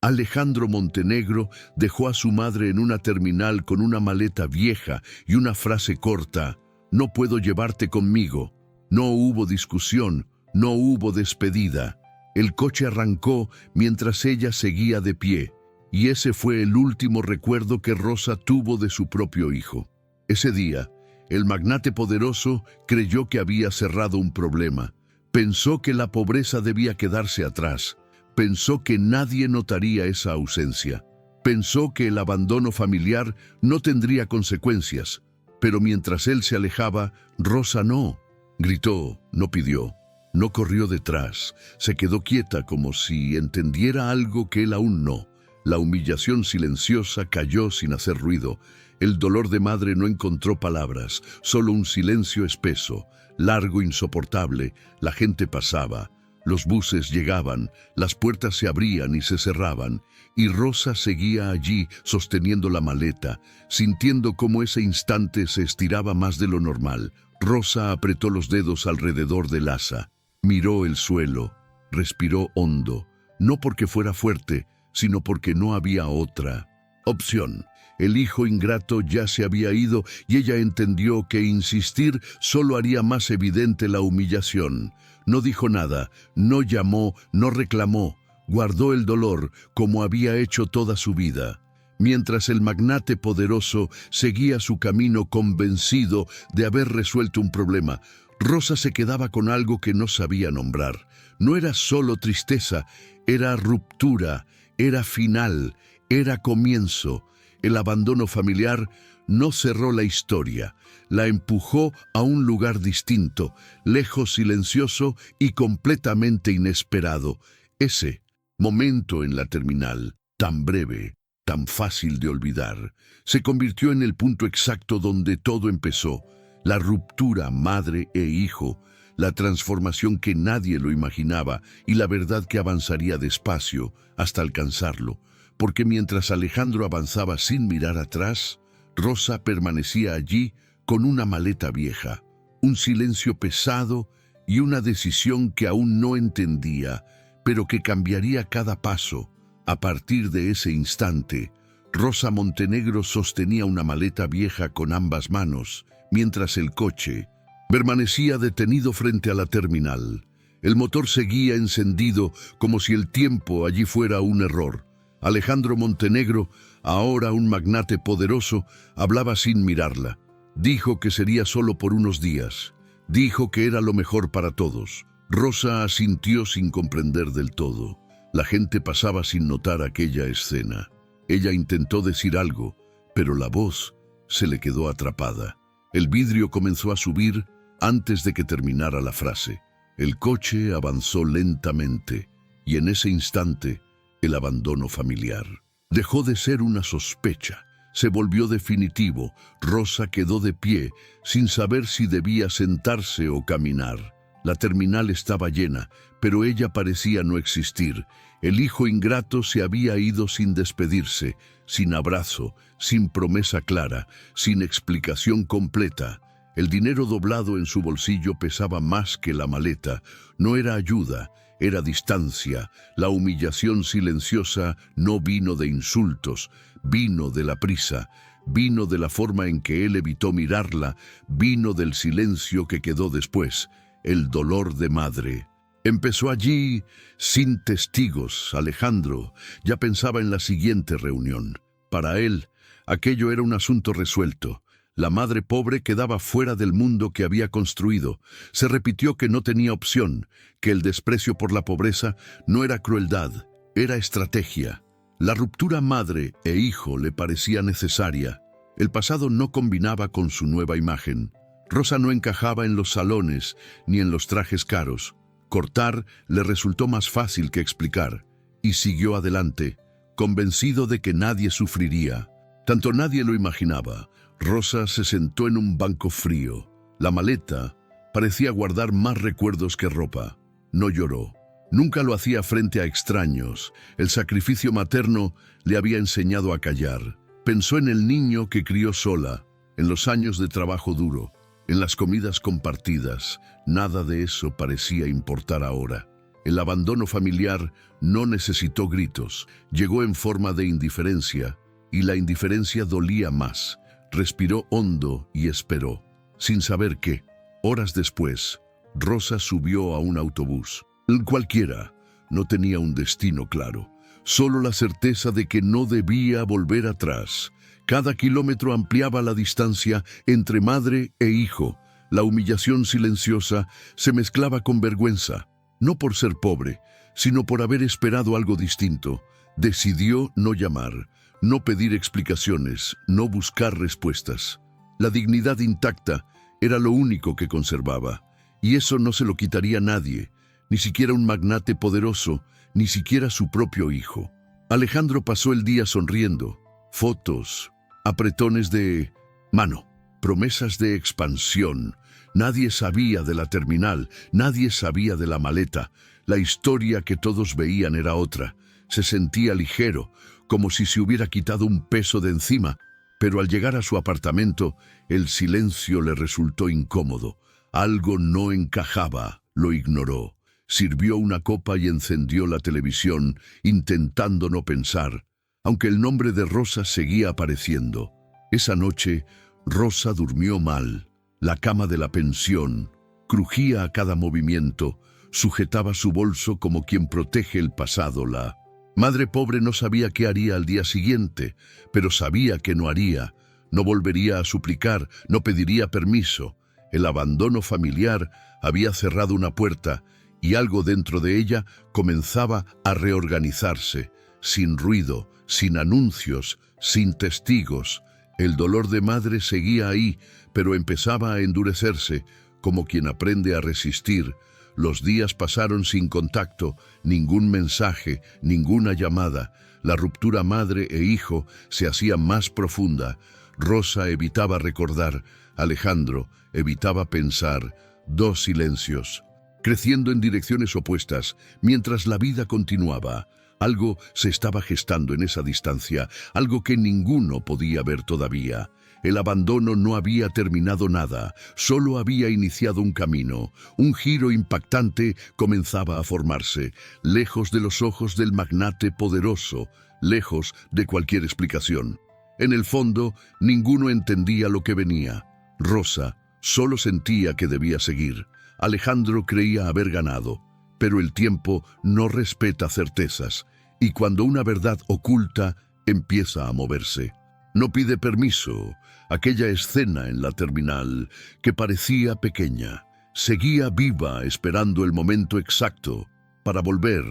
Alejandro Montenegro dejó a su madre en una terminal con una maleta vieja y una frase corta: «No puedo llevarte conmigo». No hubo discusión, no hubo despedida. El coche arrancó mientras ella seguía de pie, y ese fue el último recuerdo que Rosa tuvo de su propio hijo. Ese día, el magnate poderoso creyó que había cerrado un problema. Pensó que la pobreza debía quedarse atrás. Pensó que nadie notaría esa ausencia. Pensó que el abandono familiar no tendría consecuencias. Pero mientras él se alejaba, Rosa no. Gritó, no pidió, no corrió detrás. Se quedó quieta como si entendiera algo que él aún no. La humillación silenciosa cayó sin hacer ruido. El dolor de madre no encontró palabras, solo un silencio espeso, largo, insoportable. La gente pasaba. Los buses llegaban, las puertas se abrían y se cerraban, y Rosa seguía allí sosteniendo la maleta, sintiendo cómo ese instante se estiraba más de lo normal. Rosa apretó los dedos alrededor del asa, miró el suelo, respiró hondo, no porque fuera fuerte, sino porque no había otra opción. El hijo ingrato ya se había ido y ella entendió que insistir solo haría más evidente la humillación. No dijo nada, no llamó, no reclamó, guardó el dolor como había hecho toda su vida. Mientras el magnate poderoso seguía su camino convencido de haber resuelto un problema, Rosa se quedaba con algo que no sabía nombrar. No era solo tristeza, era ruptura, era final, era comienzo. El abandono familiar no cerró la historia, la empujó a un lugar distinto, lejos, silencioso y completamente inesperado. Ese momento en la terminal, tan breve, tan fácil de olvidar, se convirtió en el punto exacto donde todo empezó. La ruptura madre e hijo, la transformación que nadie lo imaginaba y la verdad que avanzaría despacio hasta alcanzarlo. Porque mientras Alejandro avanzaba sin mirar atrás, Rosa permanecía allí con una maleta vieja, un silencio pesado y una decisión que aún no entendía, pero que cambiaría cada paso. A partir de ese instante, Rosa Montenegro sostenía una maleta vieja con ambas manos, mientras el coche permanecía detenido frente a la terminal. El motor seguía encendido como si el tiempo allí fuera un error. Alejandro Montenegro, ahora un magnate poderoso, hablaba sin mirarla. Dijo que sería solo por unos días. Dijo que era lo mejor para todos. Rosa asintió sin comprender del todo. La gente pasaba sin notar aquella escena. Ella intentó decir algo, pero la voz se le quedó atrapada. El vidrio comenzó a subir antes de que terminara la frase. El coche avanzó lentamente, y en ese instante, el abandono familiar dejó de ser una sospecha. Se volvió definitivo. Rosa quedó de pie, sin saber si debía sentarse o caminar. La terminal estaba llena, pero ella parecía no existir. El hijo ingrato se había ido sin despedirse, sin abrazo, sin promesa clara, sin explicación completa. El dinero doblado en su bolsillo pesaba más que la maleta. No era ayuda, era distancia. La humillación silenciosa no vino de insultos, vino de la prisa, vino de la forma en que él evitó mirarla, vino del silencio que quedó después, el dolor de madre. Empezó allí, sin testigos. Alejandro ya pensaba en la siguiente reunión. Para él, aquello era un asunto resuelto. La madre pobre quedaba fuera del mundo que había construido. Se repitió que no tenía opción, que el desprecio por la pobreza no era crueldad, era estrategia. La ruptura madre e hijo le parecía necesaria. El pasado no combinaba con su nueva imagen. Rosa no encajaba en los salones ni en los trajes caros. Cortar le resultó más fácil que explicar, y siguió adelante, convencido de que nadie sufriría. Tanto nadie lo imaginaba. Rosa se sentó en un banco frío. La maleta parecía guardar más recuerdos que ropa. No lloró. Nunca lo hacía frente a extraños. El sacrificio materno le había enseñado a callar. Pensó en el niño que crió sola, en los años de trabajo duro, en las comidas compartidas. Nada de eso parecía importar ahora. El abandono familiar no necesitó gritos, llegó en forma de indiferencia, y la indiferencia dolía más. Respiró hondo y esperó, sin saber qué. Horas después, Rosa subió a un autobús. Cualquiera, no tenía un destino claro, solo la certeza de que no debía volver atrás. Cada kilómetro ampliaba la distancia entre madre e hijo. La humillación silenciosa se mezclaba con vergüenza, no por ser pobre, sino por haber esperado algo distinto. Decidió no llamar, no pedir explicaciones, no buscar respuestas. La dignidad intacta era lo único que conservaba, y eso no se lo quitaría nadie, ni siquiera un magnate poderoso, ni siquiera su propio hijo. Alejandro pasó el día sonriendo. Fotos, apretones de mano, promesas de expansión. Nadie sabía de la terminal, nadie sabía de la maleta. La historia que todos veían era otra. Se sentía ligero, como si se hubiera quitado un peso de encima, pero al llegar a su apartamento, el silencio le resultó incómodo. Algo no encajaba, lo ignoró. Sirvió una copa y encendió la televisión, intentando no pensar, aunque el nombre de Rosa seguía apareciendo. Esa noche, Rosa durmió mal. La cama de la pensión crujía a cada movimiento, sujetaba su bolso como quien protege el pasado. La madre pobre no sabía qué haría al día siguiente, pero sabía que no haría. No volvería a suplicar, no pediría permiso. El abandono familiar había cerrado una puerta y algo dentro de ella comenzaba a reorganizarse, sin ruido, sin anuncios, sin testigos. El dolor de madre seguía ahí, pero empezaba a endurecerse, como quien aprende a resistir. Los días pasaron sin contacto, ningún mensaje, ninguna llamada. La ruptura madre e hijo se hacía más profunda. Rosa evitaba recordar, Alejandro evitaba pensar. Dos silencios, creciendo en direcciones opuestas, mientras la vida continuaba. Algo se estaba gestando en esa distancia, algo que ninguno podía ver todavía. El abandono no había terminado nada, solo había iniciado un camino. Un giro impactante comenzaba a formarse, lejos de los ojos del magnate poderoso, lejos de cualquier explicación. En el fondo, ninguno entendía lo que venía. Rosa solo sentía que debía seguir. Alejandro creía haber ganado, pero el tiempo no respeta certezas, y cuando una verdad oculta empieza a moverse. No pide permiso. Aquella escena en la terminal, que parecía pequeña, seguía viva esperando el momento exacto para volver,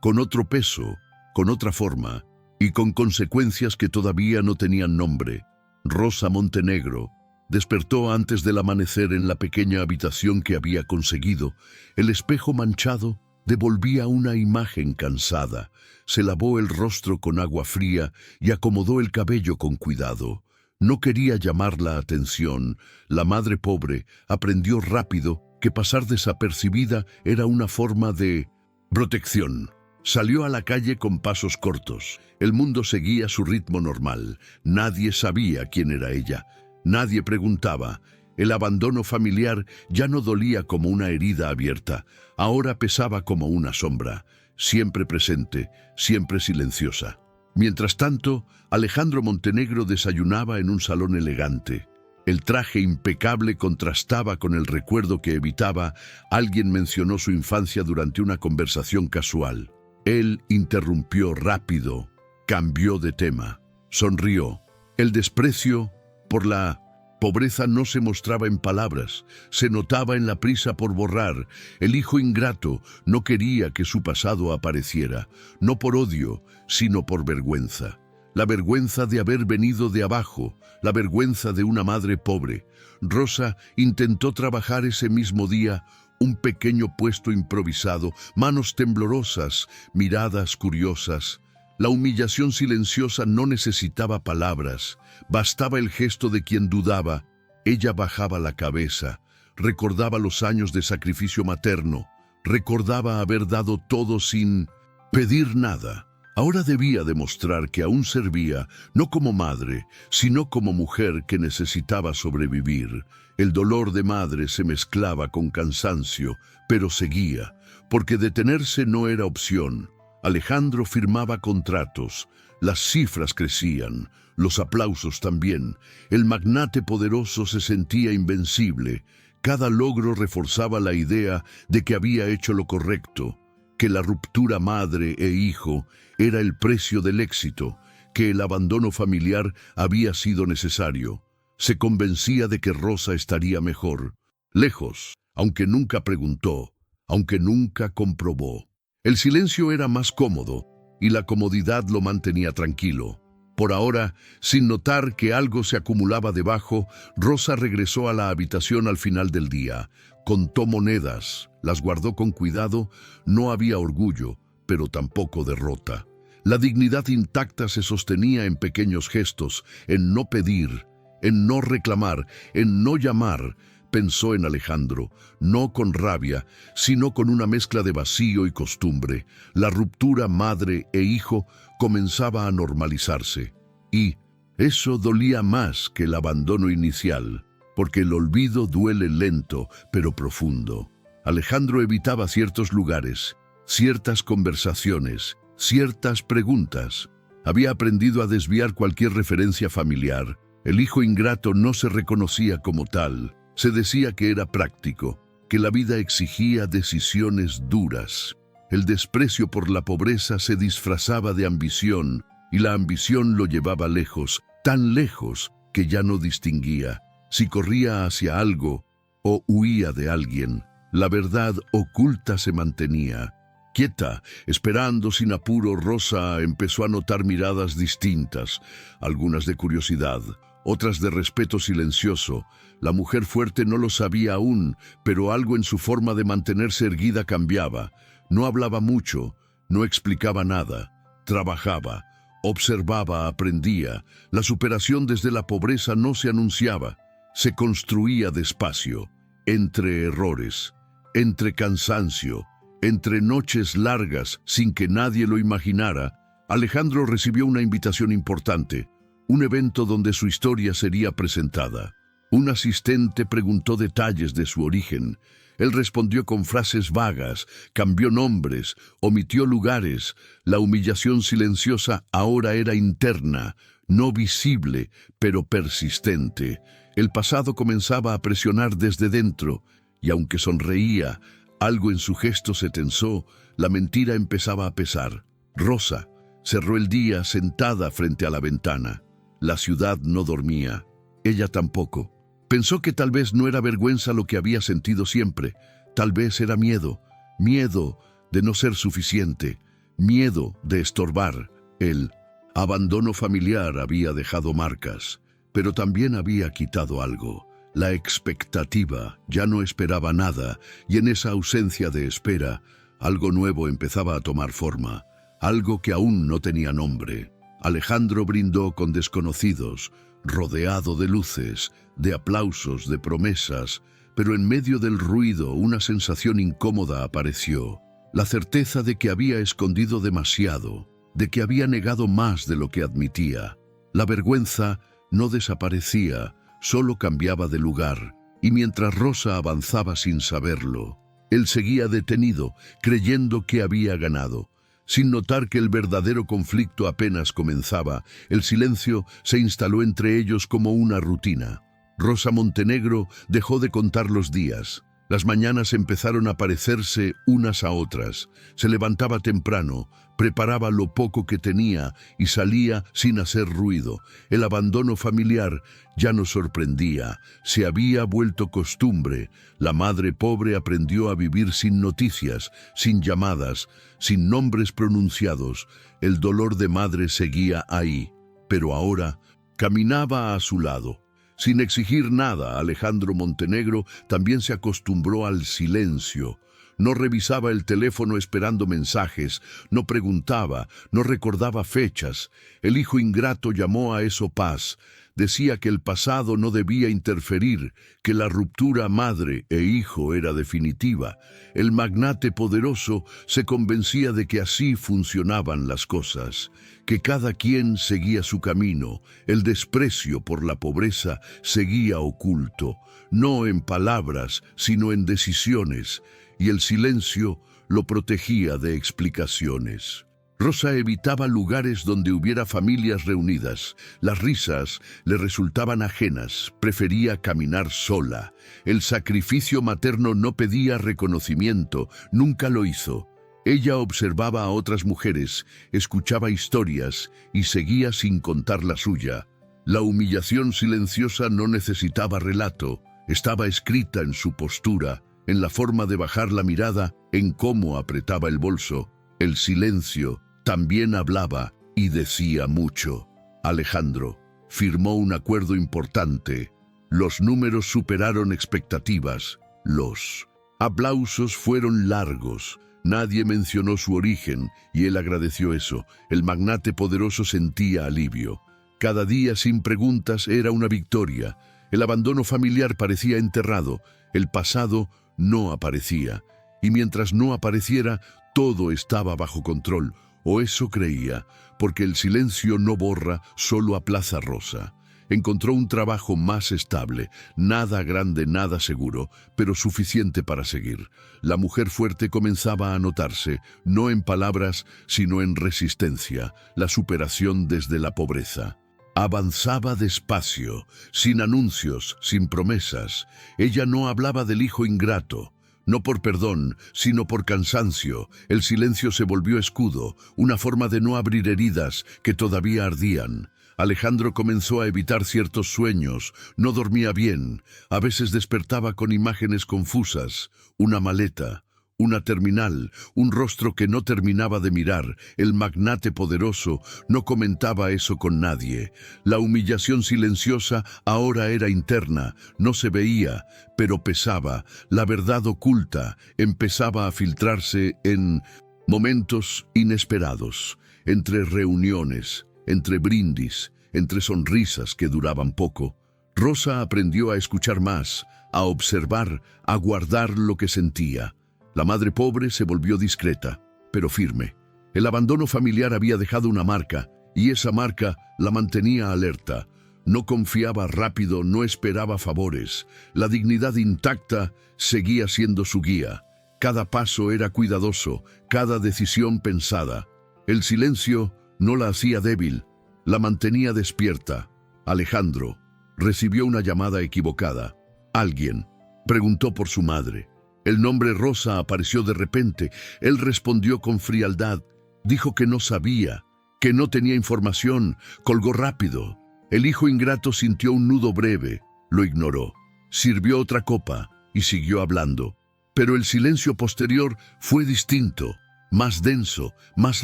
con otro peso, con otra forma, y con consecuencias que todavía no tenían nombre. Rosa Montenegro despertó antes del amanecer en la pequeña habitación que había conseguido. El espejo manchado devolvía una imagen cansada. Se lavó el rostro con agua fría y acomodó el cabello con cuidado. No quería llamar la atención. La madre pobre aprendió rápido que pasar desapercibida era una forma de protección. Salió a la calle con pasos cortos. El mundo seguía su ritmo normal. Nadie sabía quién era ella. Nadie preguntaba. El abandono familiar ya no dolía como una herida abierta. Ahora pesaba como una sombra, siempre presente, siempre silenciosa. Mientras tanto, Alejandro Montenegro desayunaba en un salón elegante. El traje impecable contrastaba con el recuerdo que evitaba. Alguien mencionó su infancia durante una conversación casual. Él interrumpió rápido, cambió de tema, sonrió. El desprecio por la pobreza no se mostraba en palabras, se notaba en la prisa por borrar. El hijo ingrato no quería que su pasado apareciera, no por odio, sino por vergüenza. La vergüenza de haber venido de abajo, la vergüenza de una madre pobre. Rosa intentó trabajar ese mismo día un pequeño puesto improvisado, manos temblorosas, miradas curiosas. La humillación silenciosa no necesitaba palabras, bastaba el gesto de quien dudaba. Ella bajaba la cabeza, recordaba los años de sacrificio materno, recordaba haber dado todo sin pedir nada. Ahora debía demostrar que aún servía, no como madre, sino como mujer que necesitaba sobrevivir. El dolor de madre se mezclaba con cansancio, pero seguía, porque detenerse no era opción. Alejandro firmaba contratos, las cifras crecían, los aplausos también. El magnate poderoso se sentía invencible. Cada logro reforzaba la idea de que había hecho lo correcto, que la ruptura madre e hijo era el precio del éxito, que el abandono familiar había sido necesario. Se convencía de que Rosa estaría mejor, lejos, aunque nunca preguntó, aunque nunca comprobó. El silencio era más cómodo, y la comodidad lo mantenía tranquilo. Por ahora, sin notar que algo se acumulaba debajo, Rosa regresó a la habitación al final del día. Contó monedas, las guardó con cuidado. No había orgullo, pero tampoco derrota. La dignidad intacta se sostenía en pequeños gestos, en no pedir, en no reclamar, en no llamar. Pensó en Alejandro, no con rabia, sino con una mezcla de vacío y costumbre. La ruptura madre e hijo comenzaba a normalizarse. Y eso dolía más que el abandono inicial, porque el olvido duele lento, pero profundo. Alejandro evitaba ciertos lugares, ciertas conversaciones, ciertas preguntas. Había aprendido a desviar cualquier referencia familiar. El hijo ingrato no se reconocía como tal. Se decía que era práctico, que la vida exigía decisiones duras. El desprecio por la pobreza se disfrazaba de ambición, y la ambición lo llevaba lejos, tan lejos que ya no distinguía si corría hacia algo o huía de alguien. La verdad oculta se mantenía. Quieta, esperando sin apuro, Rosa empezó a notar miradas distintas, algunas de curiosidad, otras de respeto silencioso. La mujer fuerte no lo sabía aún, pero algo en su forma de mantenerse erguida cambiaba. No hablaba mucho, no explicaba nada, trabajaba, observaba, aprendía. La superación desde la pobreza no se anunciaba, se construía despacio, entre errores, entre cansancio, entre noches largas sin que nadie lo imaginara. Alejandro recibió una invitación importante, un evento donde su historia sería presentada. Un asistente preguntó detalles de su origen. Él respondió con frases vagas, cambió nombres, omitió lugares. La humillación silenciosa ahora era interna, no visible, pero persistente. El pasado comenzaba a presionar desde dentro, y aunque sonreía, algo en su gesto se tensó. La mentira empezaba a pesar. Rosa cerró el día sentada frente a la ventana. La ciudad no dormía, ella tampoco. Pensó que tal vez no era vergüenza lo que había sentido siempre, tal vez era miedo, miedo de no ser suficiente, miedo de estorbar. El abandono familiar había dejado marcas, pero también había quitado algo. La expectativa, ya no esperaba nada, y en esa ausencia de espera, algo nuevo empezaba a tomar forma, algo que aún no tenía nombre. Alejandro brindó con desconocidos, rodeado de luces, de aplausos, de promesas, pero en medio del ruido una sensación incómoda apareció, la certeza de que había escondido demasiado, de que había negado más de lo que admitía. La vergüenza no desaparecía, solo cambiaba de lugar, y mientras Rosa avanzaba sin saberlo, él seguía detenido, creyendo que había ganado. Sin notar que el verdadero conflicto apenas comenzaba, el silencio se instaló entre ellos como una rutina. Rosa Montenegro dejó de contar los días. Las mañanas empezaron a parecerse unas a otras. Se levantaba temprano, preparaba lo poco que tenía y salía sin hacer ruido. El abandono familiar ya no sorprendía, se había vuelto costumbre. La madre pobre aprendió a vivir sin noticias, sin llamadas, sin nombres pronunciados. El dolor de madre seguía ahí, pero ahora caminaba a su lado. Sin exigir nada, Alejandro Montenegro también se acostumbró al silencio. No revisaba el teléfono esperando mensajes, no preguntaba, no recordaba fechas. El hijo ingrato llamó a eso paz. Decía que el pasado no debía interferir, que la ruptura madre e hijo era definitiva. El magnate poderoso se convencía de que así funcionaban las cosas, que cada quien seguía su camino. El desprecio por la pobreza seguía oculto, no en palabras, sino en decisiones, y el silencio lo protegía de explicaciones. Rosa evitaba lugares donde hubiera familias reunidas. Las risas le resultaban ajenas, prefería caminar sola. El sacrificio materno no pedía reconocimiento, nunca lo hizo. Ella observaba a otras mujeres, escuchaba historias y seguía sin contar la suya. La humillación silenciosa no necesitaba relato, estaba escrita en su postura, en la forma de bajar la mirada, en cómo apretaba el bolso. El silencio también hablaba y decía mucho. Alejandro firmó un acuerdo importante. Los números superaron expectativas. Los aplausos fueron largos. Nadie mencionó su origen y él agradeció eso. El magnate poderoso sentía alivio. Cada día sin preguntas era una victoria. El abandono familiar parecía enterrado. El pasado no aparecía. Y mientras no apareciera, todo estaba bajo control. O eso creía, porque el silencio no borra, solo aplaza a Rosa. Encontró un trabajo más estable, nada grande, nada seguro, pero suficiente para seguir. La mujer fuerte comenzaba a notarse, no en palabras, sino en resistencia, la superación desde la pobreza. Avanzaba despacio, sin anuncios, sin promesas. Ella no hablaba del hijo ingrato. No por perdón, sino por cansancio. El silencio se volvió escudo, una forma de no abrir heridas que todavía ardían. Alejandro comenzó a evitar ciertos sueños, no dormía bien, a veces despertaba con imágenes confusas, una maleta, una terminal, un rostro que no terminaba de mirar. El magnate poderoso no comentaba eso con nadie. La humillación silenciosa ahora era interna, no se veía, pero pesaba. La verdad oculta empezaba a filtrarse en momentos inesperados, entre reuniones, entre brindis, entre sonrisas que duraban poco. Rosa aprendió a escuchar más, a observar, a guardar lo que sentía. La madre pobre se volvió discreta, pero firme. El abandono familiar había dejado una marca, y esa marca la mantenía alerta. No confiaba rápido, no esperaba favores. La dignidad intacta seguía siendo su guía. Cada paso era cuidadoso, cada decisión pensada. El silencio no la hacía débil, la mantenía despierta. Alejandro recibió una llamada equivocada. Alguien preguntó por su madre. El nombre Rosa apareció de repente. Él respondió con frialdad. Dijo que no sabía, que no tenía información. Colgó rápido. El hijo ingrato sintió un nudo breve. Lo ignoró. Sirvió otra copa y siguió hablando. Pero el silencio posterior fue distinto, más denso, más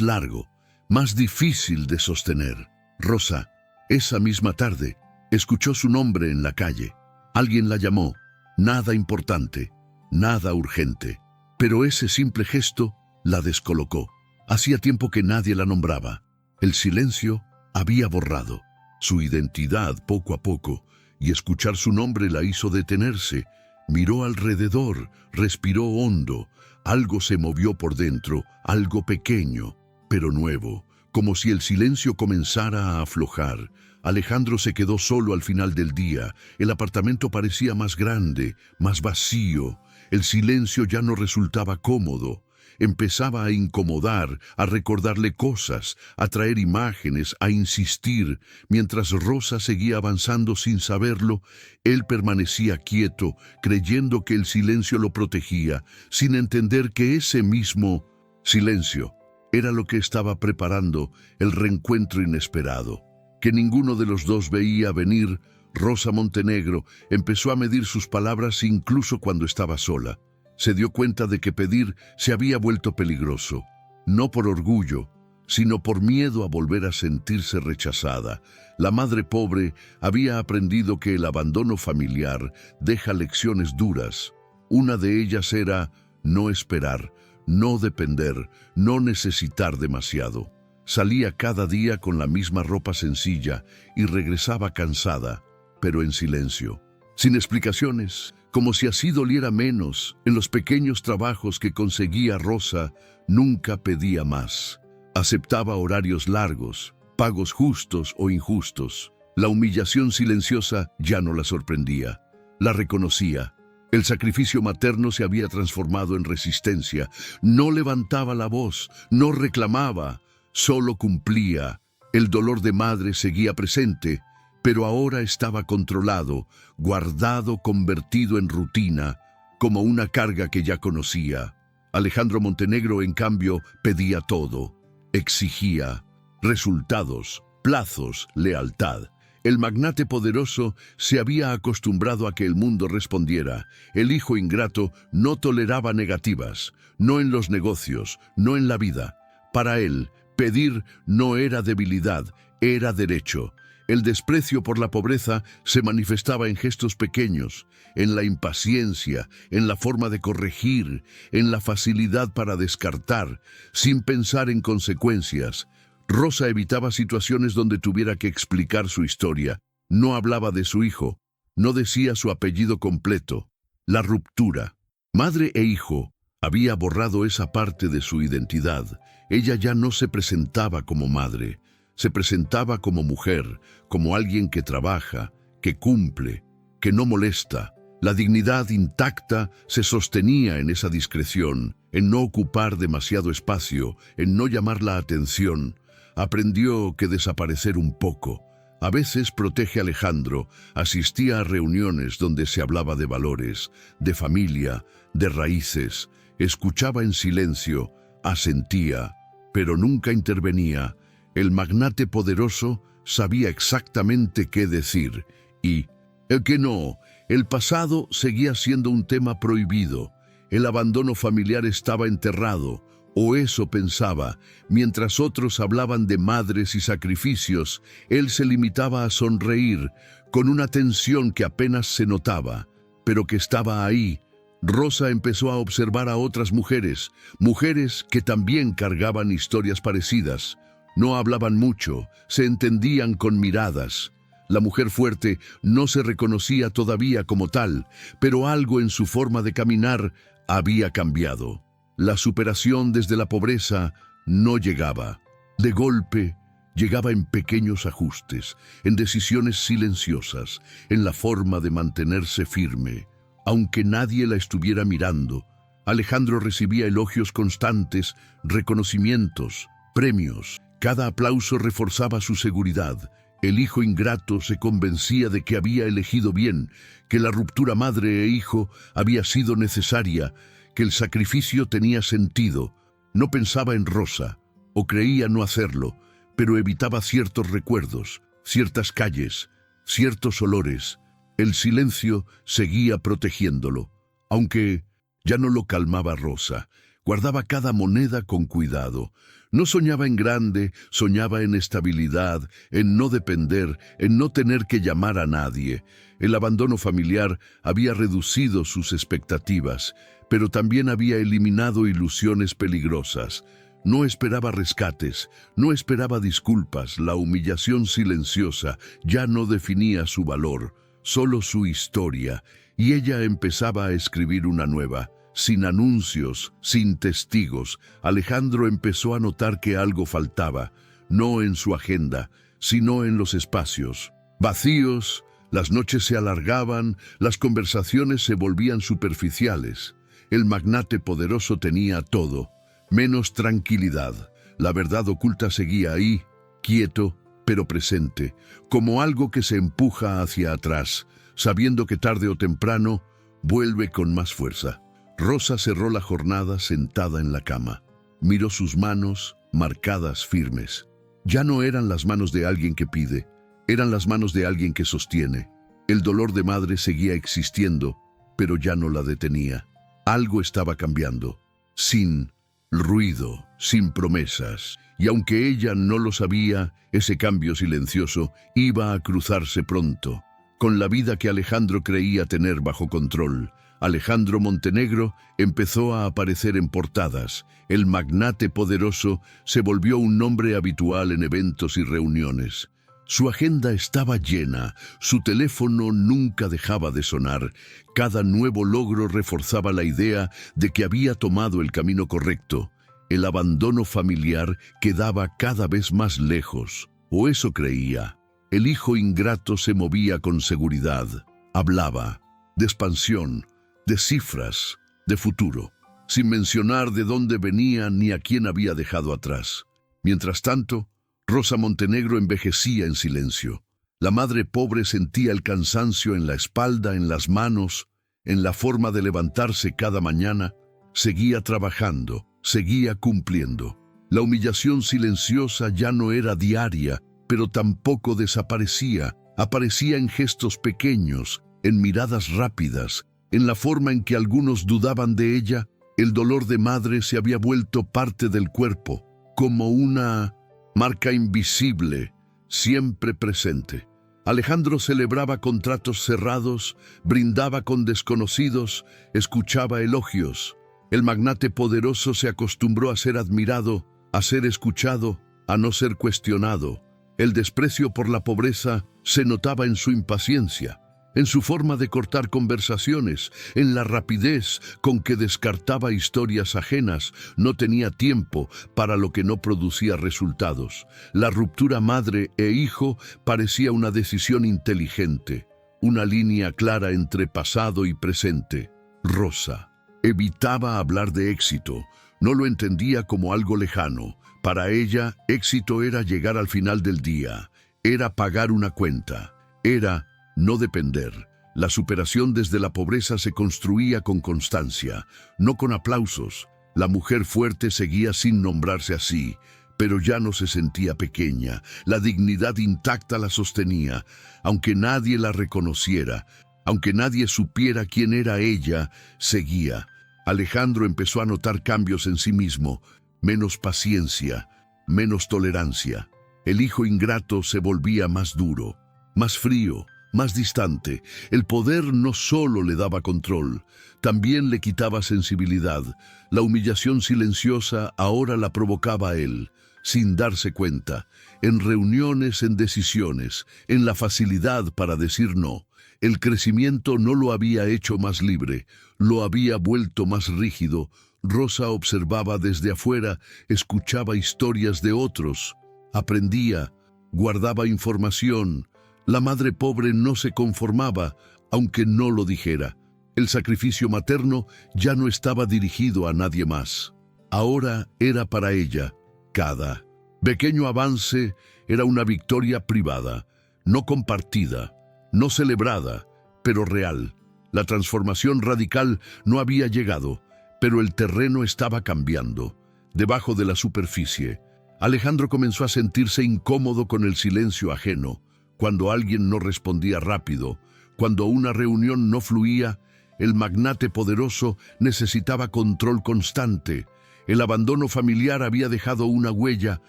largo, más difícil de sostener. Rosa, esa misma tarde, escuchó su nombre en la calle. Alguien la llamó. Nada importante. Nada urgente, pero ese simple gesto la descolocó. Hacía tiempo que nadie la nombraba. El silencio había borrado su identidad poco a poco, y escuchar su nombre la hizo detenerse. Miró alrededor, respiró hondo. Algo se movió por dentro, algo pequeño, pero nuevo, como si el silencio comenzara a aflojar. Alejandro se quedó solo al final del día. El apartamento parecía más grande, más vacío. El silencio ya no resultaba cómodo. Empezaba a incomodar, a recordarle cosas, a traer imágenes, a insistir. Mientras Rosa seguía avanzando sin saberlo, él permanecía quieto, creyendo que el silencio lo protegía, sin entender que ese mismo silencio era lo que estaba preparando el reencuentro inesperado, que ninguno de los dos veía venir. Rosa Montenegro empezó a medir sus palabras incluso cuando estaba sola. Se dio cuenta de que pedir se había vuelto peligroso, no por orgullo, sino por miedo a volver a sentirse rechazada. La madre pobre había aprendido que el abandono familiar deja lecciones duras. Una de ellas era: no esperar, no depender, no necesitar demasiado. Salía cada día con la misma ropa sencilla y regresaba cansada, pero en silencio, sin explicaciones, como si así doliera menos. En los pequeños trabajos que conseguía Rosa, nunca pedía más. Aceptaba horarios largos, pagos justos o injustos. La humillación silenciosa ya no la sorprendía, la reconocía. El sacrificio materno se había transformado en resistencia. No levantaba la voz, no reclamaba, solo cumplía. El dolor de madre seguía presente, pero ahora estaba controlado, guardado, convertido en rutina, como una carga que ya conocía. Alejandro Montenegro, en cambio, pedía todo, exigía resultados, plazos, lealtad. El magnate poderoso se había acostumbrado a que el mundo respondiera. El hijo ingrato no toleraba negativas, no en los negocios, no en la vida. Para él, pedir no era debilidad, era derecho. El desprecio por la pobreza se manifestaba en gestos pequeños, en la impaciencia, en la forma de corregir, en la facilidad para descartar, sin pensar en consecuencias. Rosa evitaba situaciones donde tuviera que explicar su historia. No hablaba de su hijo, no decía su apellido completo. La ruptura. Madre e hijo había borrado esa parte de su identidad. Ella ya no se presentaba como madre, se presentaba como mujer, como alguien que trabaja, que cumple, que no molesta. La dignidad intacta se sostenía en esa discreción, en no ocupar demasiado espacio, en no llamar la atención. Aprendió que desaparecer un poco. A veces protege a Alejandro, asistía a reuniones donde se hablaba de valores, de familia, de raíces, escuchaba en silencio, asentía, pero nunca intervenía. El magnate poderoso sabía exactamente qué decir y el que no. El pasado seguía siendo un tema prohibido. El abandono familiar estaba enterrado, o eso pensaba. Mientras otros hablaban de madres y sacrificios, él se limitaba a sonreír, con una tensión que apenas se notaba, pero que estaba ahí. Rosa empezó a observar a otras mujeres, mujeres que también cargaban historias parecidas. No hablaban mucho, se entendían con miradas. La mujer fuerte no se reconocía todavía como tal, pero algo en su forma de caminar había cambiado. La superación desde la pobreza no llegaba. De golpe, llegaba en pequeños ajustes, en decisiones silenciosas, en la forma de mantenerse firme. Aunque nadie la estuviera mirando, Alejandro recibía elogios constantes, reconocimientos, premios. Cada aplauso reforzaba su seguridad. El hijo ingrato se convencía de que había elegido bien, que la ruptura madre e hijo había sido necesaria, que el sacrificio tenía sentido. No pensaba en Rosa, o creía no hacerlo, pero evitaba ciertos recuerdos, ciertas calles, ciertos olores. El silencio seguía protegiéndolo, aunque ya no lo calmaba Rosa. Guardaba cada moneda con cuidado. No soñaba en grande, soñaba en estabilidad, en no depender, en no tener que llamar a nadie. El abandono familiar había reducido sus expectativas, pero también había eliminado ilusiones peligrosas. No esperaba rescates, no esperaba disculpas. La humillación silenciosa ya no definía su valor, solo su historia, y ella empezaba a escribir una nueva. Sin anuncios, sin testigos, Alejandro empezó a notar que algo faltaba, no en su agenda, sino en los espacios. Vacíos, las noches se alargaban, las conversaciones se volvían superficiales. El magnate poderoso tenía todo, menos tranquilidad. La verdad oculta seguía ahí, quieto, pero presente, como algo que se empuja hacia atrás, sabiendo que tarde o temprano vuelve con más fuerza. Rosa cerró la jornada sentada en la cama. Miró sus manos, marcadas firmes. Ya no eran las manos de alguien que pide, eran las manos de alguien que sostiene. El dolor de madre seguía existiendo, pero ya no la detenía. Algo estaba cambiando, sin ruido, sin promesas. Y aunque ella no lo sabía, ese cambio silencioso iba a cruzarse pronto, con la vida que Alejandro creía tener bajo control. Alejandro Montenegro empezó a aparecer en portadas. El magnate poderoso se volvió un nombre habitual en eventos y reuniones. Su agenda estaba llena, su teléfono nunca dejaba de sonar. Cada nuevo logro reforzaba la idea de que había tomado el camino correcto. El abandono familiar quedaba cada vez más lejos, o eso creía. El hijo ingrato se movía con seguridad. Hablaba de expansión, de cifras, de futuro, sin mencionar de dónde venía ni a quién había dejado atrás. Mientras tanto, Rosa Montenegro envejecía en silencio. La madre pobre sentía el cansancio en la espalda, en las manos, en la forma de levantarse cada mañana. Seguía trabajando, seguía cumpliendo. La humillación silenciosa ya no era diaria, pero tampoco desaparecía. Aparecía en gestos pequeños, en miradas rápidas, en la forma en que algunos dudaban de ella. El dolor de madre se había vuelto parte del cuerpo, como una marca invisible, siempre presente. Alejandro celebraba contratos cerrados, brindaba con desconocidos, escuchaba elogios. El magnate poderoso se acostumbró a ser admirado, a ser escuchado, a no ser cuestionado. El desprecio por la pobreza se notaba en su impaciencia, en su forma de cortar conversaciones, en la rapidez con que descartaba historias ajenas. No tenía tiempo para lo que no producía resultados. La ruptura madre e hijo parecía una decisión inteligente, una línea clara entre pasado y presente. Rosa evitaba hablar de éxito, no lo entendía como algo lejano. Para ella, éxito era llegar al final del día, era pagar una cuenta, era no depender. La superación desde la pobreza se construía con constancia, no con aplausos. La mujer fuerte seguía sin nombrarse así, pero ya no se sentía pequeña. La dignidad intacta la sostenía, aunque nadie la reconociera, aunque nadie supiera quién era ella, seguía. Alejandro empezó a notar cambios en sí mismo, menos paciencia, menos tolerancia. El hijo ingrato se volvía más duro, más frío, más distante. El poder no solo le daba control, también le quitaba sensibilidad. La humillación silenciosa ahora la provocaba a él, sin darse cuenta, en reuniones, en decisiones, en la facilidad para decir no. El crecimiento no lo había hecho más libre, lo había vuelto más rígido. Rosa observaba desde afuera, escuchaba historias de otros, aprendía, guardaba información. La madre pobre no se conformaba, aunque no lo dijera. El sacrificio materno ya no estaba dirigido a nadie más. Ahora era para ella. Cada pequeño avance era una victoria privada, no compartida, no celebrada, pero real. La transformación radical no había llegado, pero el terreno estaba cambiando. Debajo de la superficie, Alejandro comenzó a sentirse incómodo con el silencio ajeno. Cuando alguien no respondía rápido, cuando una reunión no fluía, el magnate poderoso necesitaba control constante. El abandono familiar había dejado una huella,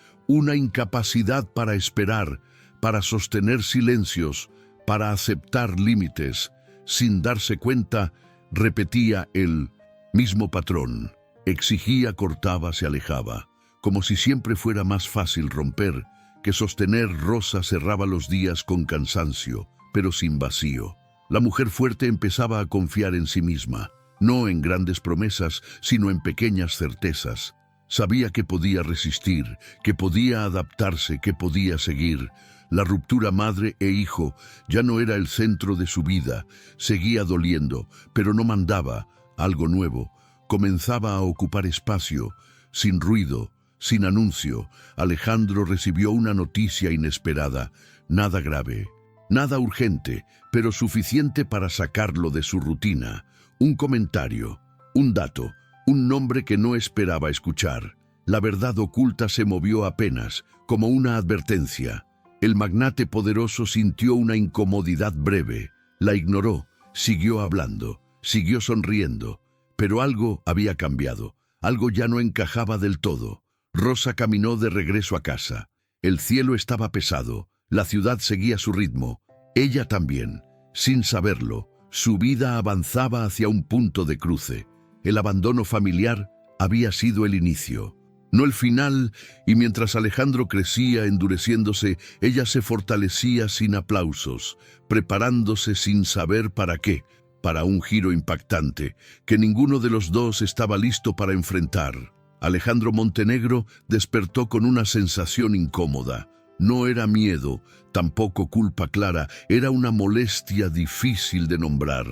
una incapacidad para esperar, para sostener silencios, para aceptar límites. Sin darse cuenta, repetía el mismo patrón. Exigía, cortaba, se alejaba. Como si siempre fuera más fácil romper que sostener. Rosa cerraba los días con cansancio, pero sin vacío. La mujer fuerte empezaba a confiar en sí misma, no en grandes promesas, sino en pequeñas certezas. Sabía que podía resistir, que podía adaptarse, que podía seguir. La ruptura madre e hijo ya no era el centro de su vida. Seguía doliendo, pero no mandaba. Algo nuevo comenzaba a ocupar espacio, sin ruido, sin anuncio. Alejandro recibió una noticia inesperada, nada grave, nada urgente, pero suficiente para sacarlo de su rutina. Un comentario, un dato, un nombre que no esperaba escuchar. La verdad oculta se movió apenas, como una advertencia. El magnate poderoso sintió una incomodidad breve, la ignoró, siguió hablando, siguió sonriendo, pero algo había cambiado, algo ya no encajaba del todo. Rosa caminó de regreso a casa. El cielo estaba pesado, la ciudad seguía su ritmo, ella también. Sin saberlo, Su vida avanzaba hacia un punto de cruce. El abandono familiar había sido el inicio, no el final, y mientras Alejandro crecía endureciéndose, ella se fortalecía sin aplausos, preparándose sin saber para qué, para un giro impactante, que ninguno de los dos estaba listo para enfrentar. Alejandro Montenegro despertó con una sensación incómoda. No era miedo, tampoco culpa clara, era una molestia difícil de nombrar.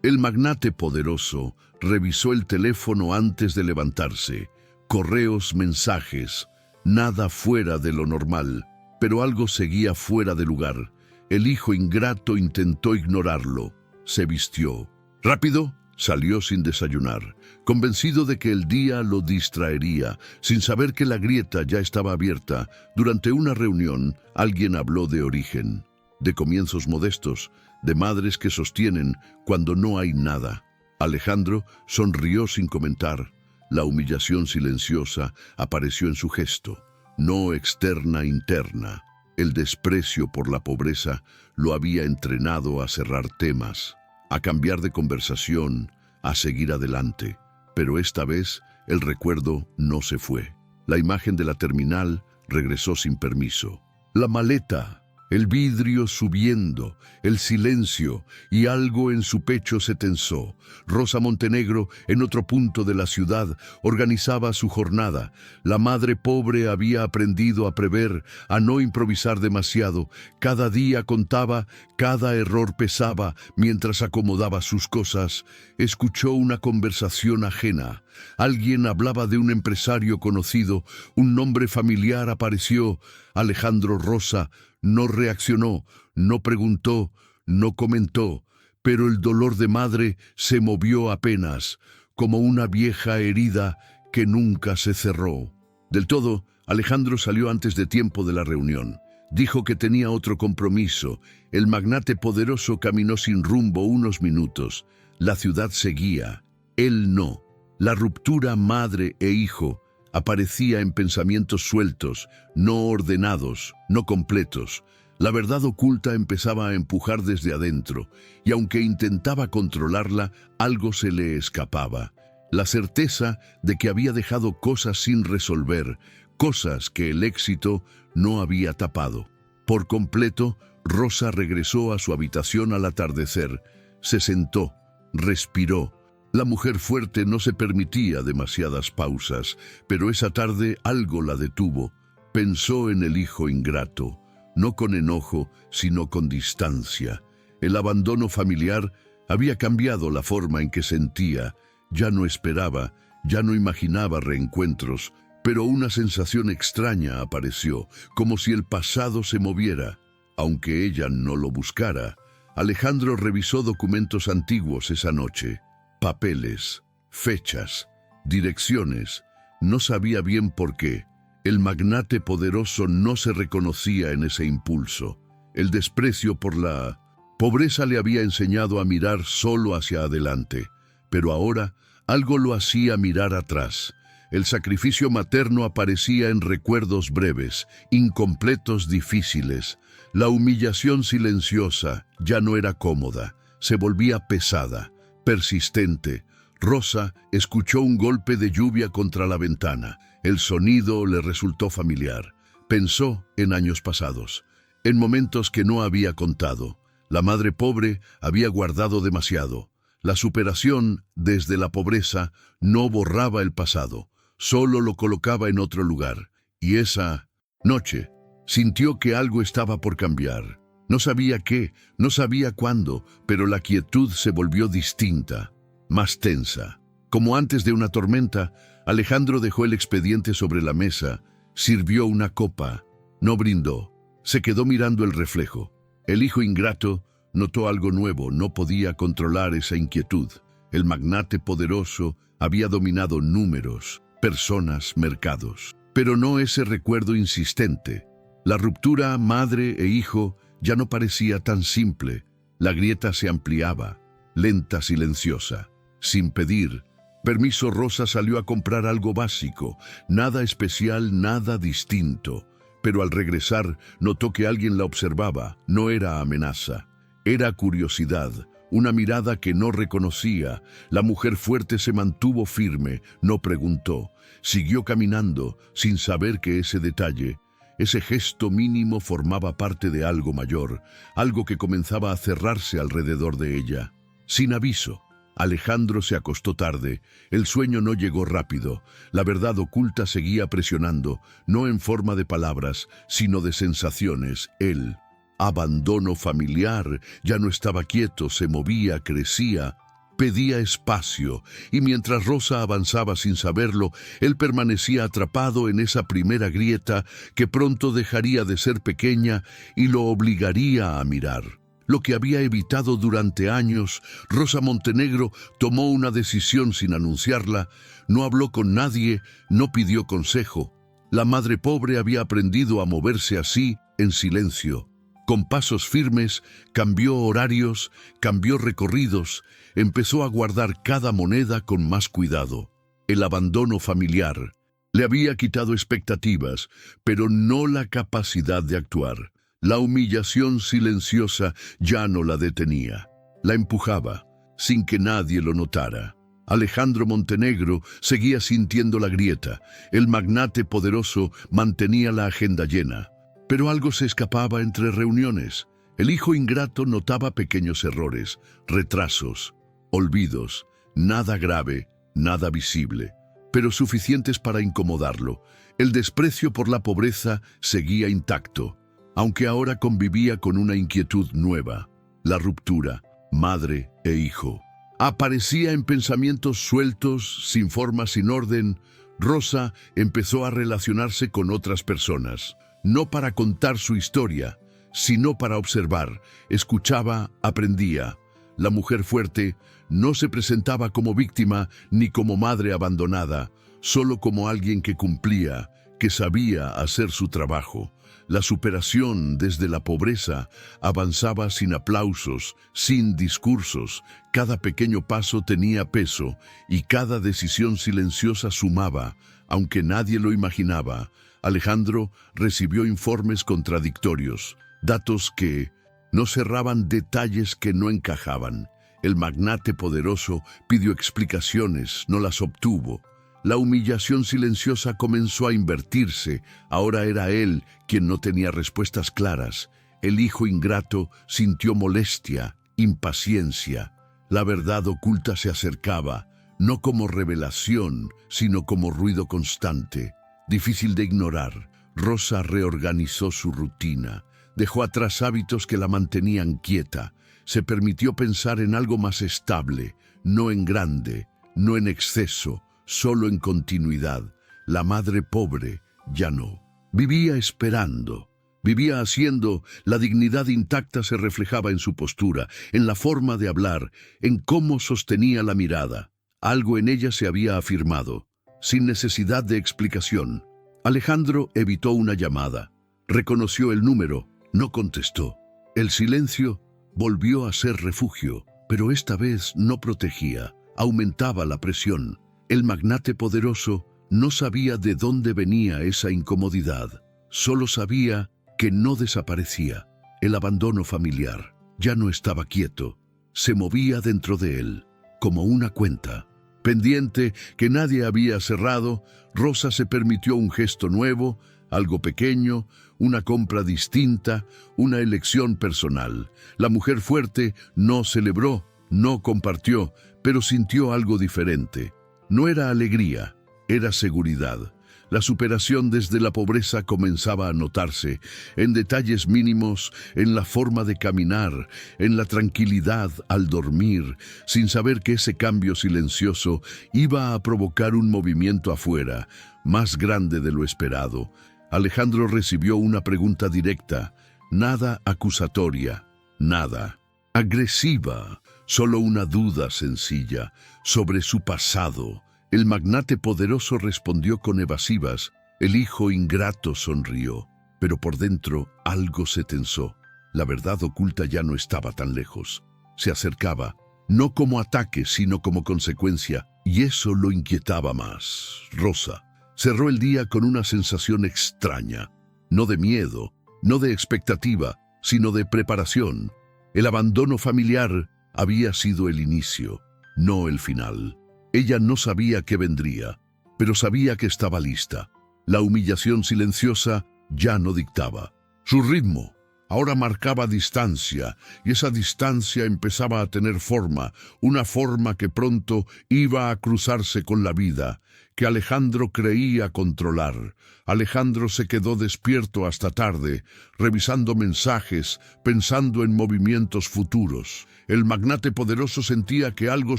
El magnate poderoso revisó el teléfono antes de levantarse. Correos, mensajes, nada fuera de lo normal, pero algo seguía fuera de lugar. El hijo ingrato intentó ignorarlo. Se vistió. Rápido, salió sin desayunar, convencido de que el día lo distraería, sin saber que la grieta ya estaba abierta. Durante una reunión, alguien habló de origen, de comienzos modestos, de madres que sostienen cuando no hay nada. Alejandro sonrió sin comentar. La humillación silenciosa apareció en su gesto, no externa, interna. El desprecio por la pobreza lo había entrenado a cerrar temas, a cambiar de conversación, a seguir adelante. Pero esta vez el recuerdo no se fue. La imagen de la terminal regresó sin permiso. La maleta, el vidrio subiendo, el silencio, y algo en su pecho se tensó. Rosa Montenegro, en otro punto de la ciudad, organizaba su jornada. La madre pobre había aprendido a prever, a no improvisar demasiado. Cada día contaba, cada error pesaba, mientras acomodaba sus cosas. Escuchó una conversación ajena. Alguien hablaba de un empresario conocido. Un nombre familiar apareció. Alejandro Rosa. No reaccionó, no preguntó, no comentó, pero el dolor de madre se movió apenas, como una vieja herida que nunca se cerró. Del todo, Alejandro salió antes de tiempo de la reunión. Dijo que tenía otro compromiso. El magnate poderoso caminó sin rumbo unos minutos. La ciudad seguía, él no. La ruptura madre e hijo aparecía en pensamientos sueltos, no ordenados, no completos. La verdad oculta empezaba a empujar desde adentro, y aunque intentaba controlarla, algo se le escapaba. La certeza de que había dejado cosas sin resolver, cosas que el éxito no había tapado. Por completo, Rosa regresó a su habitación al atardecer. Se sentó, respiró. La mujer fuerte no se permitía demasiadas pausas, pero esa tarde algo la detuvo. Pensó en el hijo ingrato, no con enojo, sino con distancia. El abandono familiar había cambiado la forma en que sentía. Ya no esperaba, ya no imaginaba reencuentros, pero una sensación extraña apareció, como si el pasado se moviera, aunque ella no lo buscara. Alejandro revisó documentos antiguos esa noche. Papeles, fechas, direcciones. No sabía bien por qué. El magnate poderoso no se reconocía en ese impulso. El desprecio por la pobreza le había enseñado a mirar solo hacia adelante, pero ahora algo lo hacía mirar atrás. El sacrificio materno aparecía en recuerdos breves, incompletos, difíciles. La humillación silenciosa ya no era cómoda, se volvía pesada. Persistente. Rosa escuchó un golpe de lluvia contra la ventana. El sonido le resultó familiar. Pensó en años pasados, en momentos que no había contado. La madre pobre había guardado demasiado. La superación desde la pobreza no borraba el pasado, solo lo colocaba en otro lugar. Y esa noche sintió que algo estaba por cambiar. No sabía qué, no sabía cuándo, pero la quietud se volvió distinta, más tensa. Como antes de una tormenta, Alejandro dejó el expediente sobre la mesa, sirvió una copa, no brindó, se quedó mirando el reflejo. El hijo ingrato notó algo nuevo, no podía controlar esa inquietud. El magnate poderoso había dominado números, personas, mercados, pero no ese recuerdo insistente. La ruptura madre e hijo ya no parecía tan simple. La grieta se ampliaba, lenta, silenciosa. Sin pedir permiso, Rosa salió a comprar algo básico, nada especial, nada distinto. Pero al regresar, notó que alguien la observaba. No era amenaza, era curiosidad, una mirada que no reconocía. La mujer fuerte se mantuvo firme, no preguntó. Siguió caminando, sin saber que ese detalle, ese gesto mínimo formaba parte de algo mayor, algo que comenzaba a cerrarse alrededor de ella. Sin aviso, Alejandro se acostó tarde. El sueño no llegó rápido. La verdad oculta seguía presionando, no en forma de palabras, sino de sensaciones. El abandono familiar ya no estaba quieto, se movía, crecía, pedía espacio, y mientras Rosa avanzaba sin saberlo, él permanecía atrapado en esa primera grieta que pronto dejaría de ser pequeña y lo obligaría a mirar. Lo que había evitado durante años, Rosa Montenegro tomó una decisión sin anunciarla, no habló con nadie, no pidió consejo. La madre pobre había aprendido a moverse así, en silencio. Con pasos firmes, cambió horarios, cambió recorridos, empezó a guardar cada moneda con más cuidado. El abandono familiar le había quitado expectativas, pero no la capacidad de actuar. La humillación silenciosa ya no la detenía. La empujaba, sin que nadie lo notara. Alejandro Montenegro seguía sintiendo la grieta. El magnate poderoso mantenía la agenda llena. Pero algo se escapaba entre reuniones. El hijo ingrato notaba pequeños errores, retrasos, olvidos, nada grave, nada visible, pero suficientes para incomodarlo. El desprecio por la pobreza seguía intacto, aunque ahora convivía con una inquietud nueva, la ruptura, madre e hijo. Aparecía en pensamientos sueltos, sin forma, sin orden. Rosa empezó a relacionarse con otras personas, no para contar su historia, sino para observar. Escuchaba, aprendía. La mujer fuerte no se presentaba como víctima ni como madre abandonada, solo como alguien que cumplía, que sabía hacer su trabajo. La superación desde la pobreza avanzaba sin aplausos, sin discursos. Cada pequeño paso tenía peso y cada decisión silenciosa sumaba, aunque nadie lo imaginaba. Alejandro recibió informes contradictorios, datos que no cerraban, detalles que no encajaban. El magnate poderoso pidió explicaciones, no las obtuvo. La humillación silenciosa comenzó a invertirse. Ahora era él quien no tenía respuestas claras. El hijo ingrato sintió molestia, impaciencia. La verdad oculta se acercaba, no como revelación, sino como ruido constante, difícil de ignorar. Rosa reorganizó su rutina, dejó atrás hábitos que la mantenían quieta, se permitió pensar en algo más estable, no en grande, no en exceso, solo en continuidad. La madre pobre ya no. Vivía esperando, vivía haciendo. La dignidad intacta se reflejaba en su postura, en la forma de hablar, en cómo sostenía la mirada. Algo en ella se había afirmado, sin necesidad de explicación. Alejandro evitó una llamada, reconoció el número, no contestó. El silencio volvió a ser refugio, pero esta vez no protegía, aumentaba la presión. El magnate poderoso no sabía de dónde venía esa incomodidad, solo sabía que no desaparecía. El abandono familiar ya no estaba quieto, se movía dentro de él, como una cuenta pendiente que nadie había cerrado. Rosa se permitió un gesto nuevo, algo pequeño, una compra distinta, una elección personal. La mujer fuerte no celebró, no compartió, pero sintió algo diferente. No era alegría, era seguridad. La superación desde la pobreza comenzaba a notarse, en detalles mínimos, en la forma de caminar, en la tranquilidad al dormir, sin saber que ese cambio silencioso iba a provocar un movimiento afuera, más grande de lo esperado. Alejandro recibió una pregunta directa, nada acusatoria, nada agresiva, solo una duda sencilla sobre su pasado. El magnate poderoso respondió con evasivas. El hijo ingrato sonrió, pero por dentro algo se tensó. La verdad oculta ya no estaba tan lejos. Se acercaba, no como ataque, sino como consecuencia, y eso lo inquietaba más. Rosa cerró el día con una sensación extraña, no de miedo, no de expectativa, sino de preparación. El abandono familiar había sido el inicio, no el final. Ella no sabía qué vendría, pero sabía que estaba lista. La humillación silenciosa ya no dictaba. Su ritmo ahora marcaba distancia, y esa distancia empezaba a tener forma, una forma que pronto iba a cruzarse con la vida, que Alejandro creía controlar. Alejandro se quedó despierto hasta tarde, revisando mensajes, pensando en movimientos futuros. El magnate poderoso sentía que algo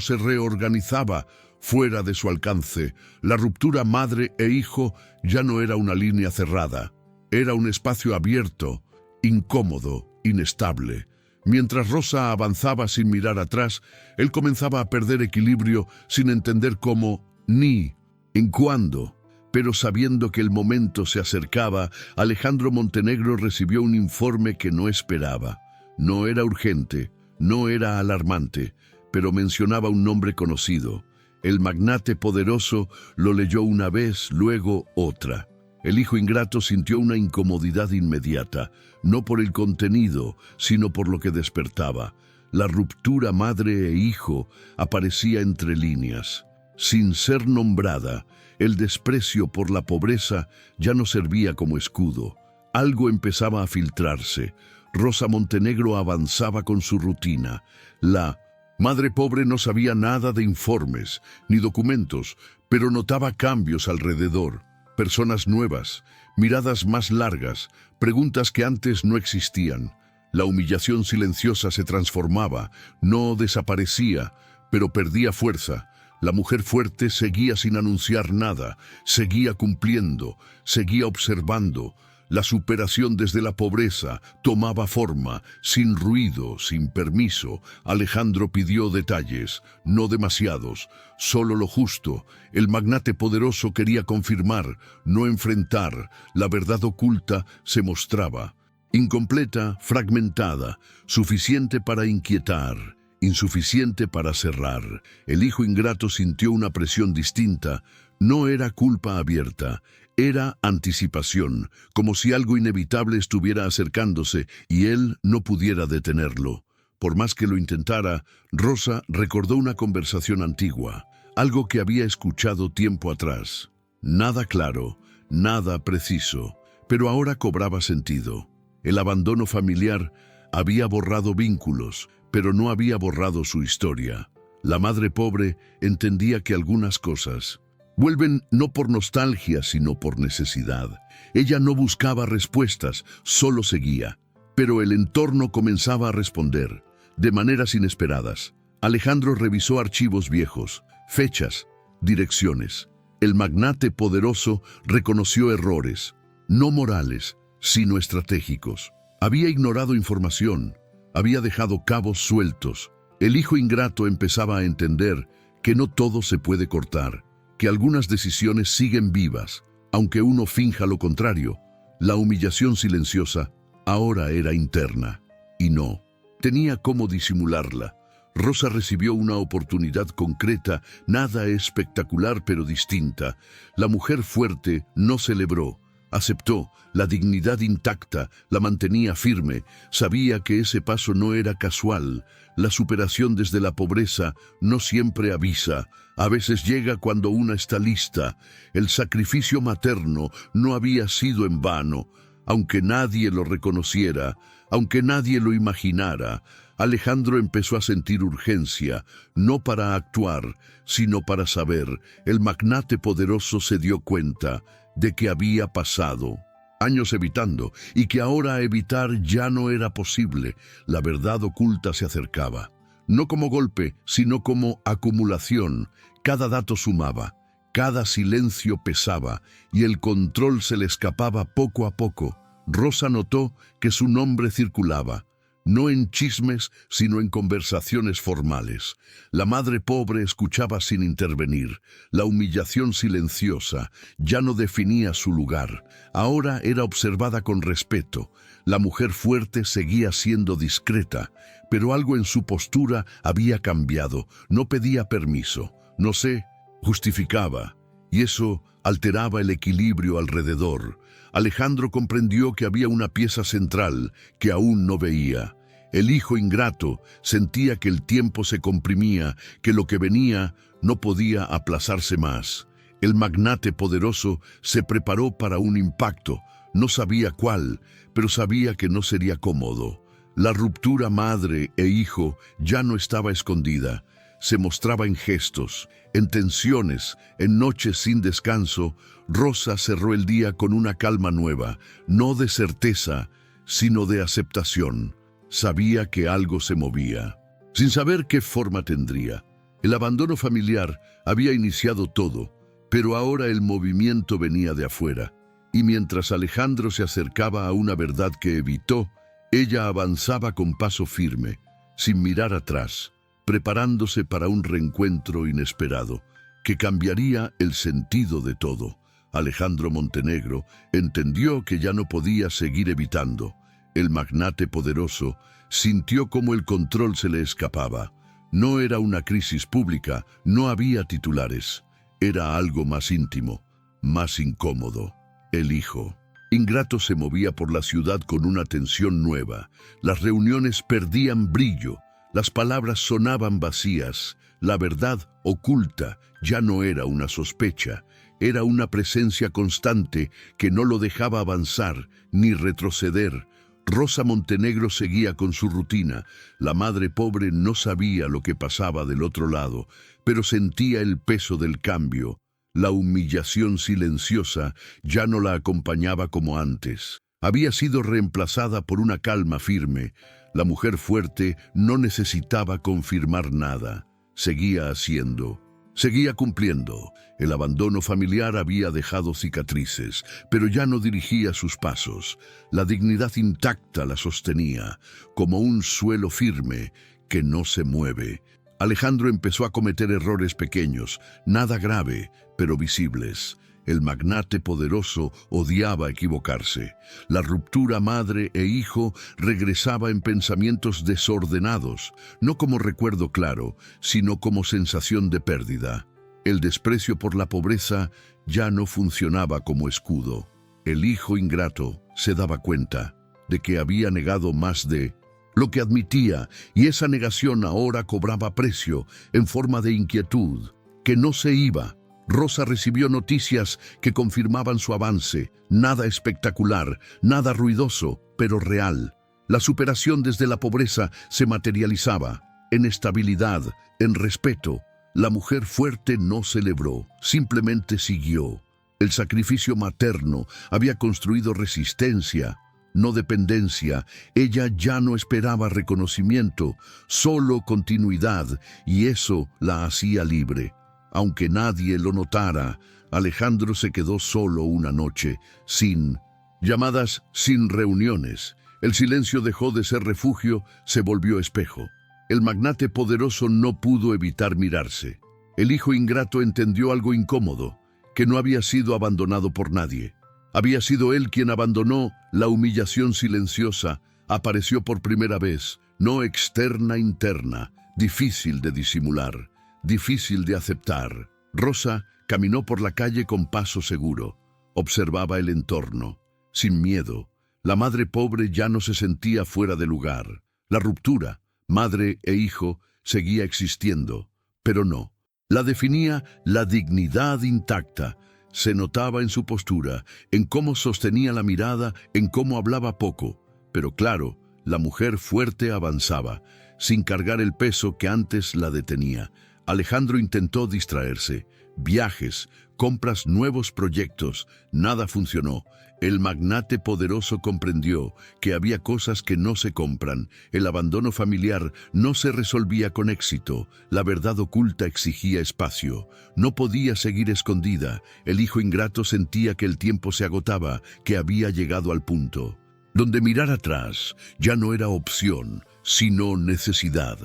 se reorganizaba fuera de su alcance. La ruptura madre e hijo ya no era una línea cerrada, era un espacio abierto, incómodo, inestable. Mientras Rosa avanzaba sin mirar atrás, él comenzaba a perder equilibrio sin entender cómo, ni en cuándo. Pero sabiendo que el momento se acercaba, Alejandro Montenegro recibió un informe que no esperaba. No era urgente, no era alarmante, pero mencionaba un nombre conocido. El magnate poderoso lo leyó una vez, luego otra. El hijo ingrato sintió una incomodidad inmediata, no por el contenido, sino por lo que despertaba. La ruptura madre e hijo aparecía entre líneas. Sin ser nombrada, el desprecio por la pobreza ya no servía como escudo. Algo empezaba a filtrarse. Rosa Montenegro avanzaba con su rutina. La madre pobre no sabía nada de informes ni documentos, pero notaba cambios alrededor. Personas nuevas, miradas más largas, preguntas que antes no existían. La humillación silenciosa se transformaba, no desaparecía, pero perdía fuerza. La mujer fuerte seguía sin anunciar nada, seguía cumpliendo, seguía observando. La superación desde la pobreza tomaba forma, sin ruido, sin permiso. Alejandro pidió detalles, no demasiados, solo lo justo. El magnate poderoso quería confirmar, no enfrentar. La verdad oculta se mostraba. Incompleta, fragmentada, suficiente para inquietar, insuficiente para cerrar. El hijo ingrato sintió una presión distinta. No era culpa abierta, era anticipación, como si algo inevitable estuviera acercándose y él no pudiera detenerlo. Por más que lo intentara, Rosa recordó una conversación antigua, algo que había escuchado tiempo atrás. Nada claro, nada preciso, pero ahora cobraba sentido. El abandono familiar había borrado vínculos, pero no había borrado su historia. La madre pobre entendía que algunas cosas vuelven no por nostalgia, sino por necesidad. Ella no buscaba respuestas, solo seguía. Pero el entorno comenzaba a responder, de maneras inesperadas. Alejandro revisó archivos viejos, fechas, direcciones. El magnate poderoso reconoció errores, no morales, sino estratégicos. Había ignorado información, había dejado cabos sueltos. El hijo ingrato empezaba a entender que no todo se puede cortar, que algunas decisiones siguen vivas, aunque uno finja lo contrario. La humillación silenciosa ahora era interna, y no tenía cómo disimularla. Rosa recibió una oportunidad concreta, nada espectacular pero distinta. La mujer fuerte no celebró, aceptó, la dignidad intacta, la mantenía firme, sabía que ese paso no era casual. La superación desde la pobreza no siempre avisa, a veces llega cuando una está lista. El sacrificio materno no había sido en vano, aunque nadie lo reconociera, aunque nadie lo imaginara. Alejandro empezó a sentir urgencia, no para actuar, sino para saber. El magnate poderoso se dio cuenta de que había pasado años evitando y que ahora evitar ya no era posible. La verdad oculta se acercaba, no como golpe, sino como acumulación. Cada dato sumaba, cada silencio pesaba y el control se le escapaba poco a poco. Rosa notó que su nombre circulaba, no en chismes, sino en conversaciones formales. La madre pobre escuchaba sin intervenir. La humillación silenciosa ya no definía su lugar. Ahora era observada con respeto. La mujer fuerte seguía siendo discreta, pero algo en su postura había cambiado. No pedía permiso, no se justificaba, y eso alteraba el equilibrio alrededor. Alejandro comprendió que había una pieza central que aún no veía. El hijo ingrato sentía que el tiempo se comprimía, que lo que venía no podía aplazarse más. El magnate poderoso se preparó para un impacto. No sabía cuál, pero sabía que no sería cómodo. La ruptura madre e hijo ya no estaba escondida. Se mostraba en gestos, en tensiones, en noches sin descanso. Rosa cerró el día con una calma nueva, no de certeza, sino de aceptación. Sabía que algo se movía, sin saber qué forma tendría. El abandono familiar había iniciado todo, pero ahora el movimiento venía de afuera. Y mientras Alejandro se acercaba a una verdad que evitó, ella avanzaba con paso firme, sin mirar atrás, preparándose para un reencuentro inesperado, que cambiaría el sentido de todo. Alejandro Montenegro entendió que ya no podía seguir evitando. El magnate poderoso sintió cómo el control se le escapaba. No era una crisis pública, no había titulares. Era algo más íntimo, más incómodo. El hijo ingrato se movía por la ciudad con una tensión nueva. Las reuniones perdían brillo, las palabras sonaban vacías. La verdad oculta ya no era una sospecha, era una presencia constante que no lo dejaba avanzar ni retroceder. Rosa Montenegro seguía con su rutina. La madre pobre no sabía lo que pasaba del otro lado, pero sentía el peso del cambio. La humillación silenciosa ya no la acompañaba como antes. Había sido reemplazada por una calma firme. La mujer fuerte no necesitaba confirmar nada. Seguía haciendo, seguía cumpliendo. El abandono familiar había dejado cicatrices, pero ya no dirigía sus pasos. La dignidad intacta la sostenía, como un suelo firme que no se mueve. Alejandro empezó a cometer errores pequeños, nada grave, pero visibles. El magnate poderoso odiaba equivocarse. La ruptura madre e hijo regresaba en pensamientos desordenados, no como recuerdo claro, sino como sensación de pérdida. El desprecio por la pobreza ya no funcionaba como escudo. El hijo ingrato se daba cuenta de que había negado más de lo que admitía, y esa negación ahora cobraba precio en forma de inquietud, que no se iba. Rosa recibió noticias que confirmaban su avance, nada espectacular, nada ruidoso, pero real. La superación desde la pobreza se materializaba en estabilidad, en respeto. La mujer fuerte no celebró, simplemente siguió. El sacrificio materno había construido resistencia, no dependencia. Ella ya no esperaba reconocimiento, solo continuidad, y eso la hacía libre. Aunque nadie lo notara, Alejandro se quedó solo una noche, sin llamadas, sin reuniones. El silencio dejó de ser refugio, se volvió espejo. El magnate poderoso no pudo evitar mirarse. El hijo ingrato entendió algo incómodo, que no había sido abandonado por nadie. Había sido él quien abandonó. La humillación silenciosa apareció por primera vez, no externa, interna, difícil de disimular, difícil de aceptar. Rosa caminó por la calle con paso seguro. Observaba el entorno, sin miedo. La madre pobre ya no se sentía fuera de lugar. La ruptura, madre e hijo, seguía existiendo, pero no. La definía la dignidad intacta. Se notaba en su postura, en cómo sostenía la mirada, en cómo hablaba poco. Pero claro, la mujer fuerte avanzaba, sin cargar el peso que antes la detenía. Alejandro intentó distraerse. Viajes, compras, nuevos proyectos, nada funcionó. El magnate poderoso comprendió que había cosas que no se compran. El abandono familiar no se resolvía con éxito. La verdad oculta exigía espacio. No podía seguir escondida. El hijo ingrato sentía que el tiempo se agotaba, que había llegado al punto donde mirar atrás ya no era opción, sino necesidad.